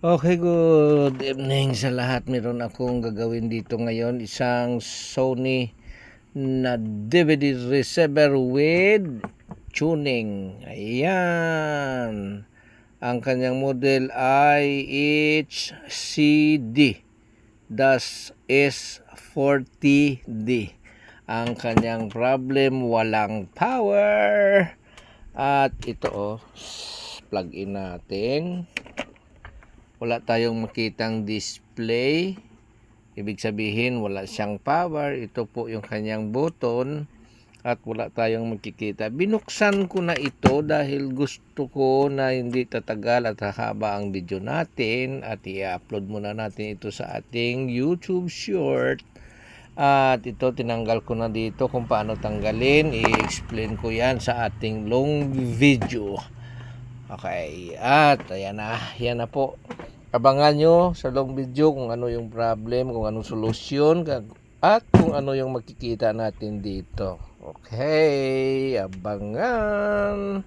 Okay, good evening sa lahat. Meron akong gagawin dito ngayon, isang Sony na DVD receiver with tuning. Ayan. Ang kanyang model ay HCD-S40D. Ang kanyang problem, walang power. At ito plug in natin. Wala tayong makitang display, ibig sabihin wala siyang power. Ito po yung kanyang button at wala tayong makikita. Binuksan ko na ito dahil gusto ko na hindi tatagal at hahaba ang video natin at i-upload muna natin ito sa ating YouTube short. At ito tinanggal ko na dito kung paano tanggalin, i-explain ko yan sa ating long video. Okay, at ayan na, yan na po. Abangan nyo sa long video kung ano yung problem, kung anong solusyon, at kung ano yung makikita natin dito. Okay, abangan.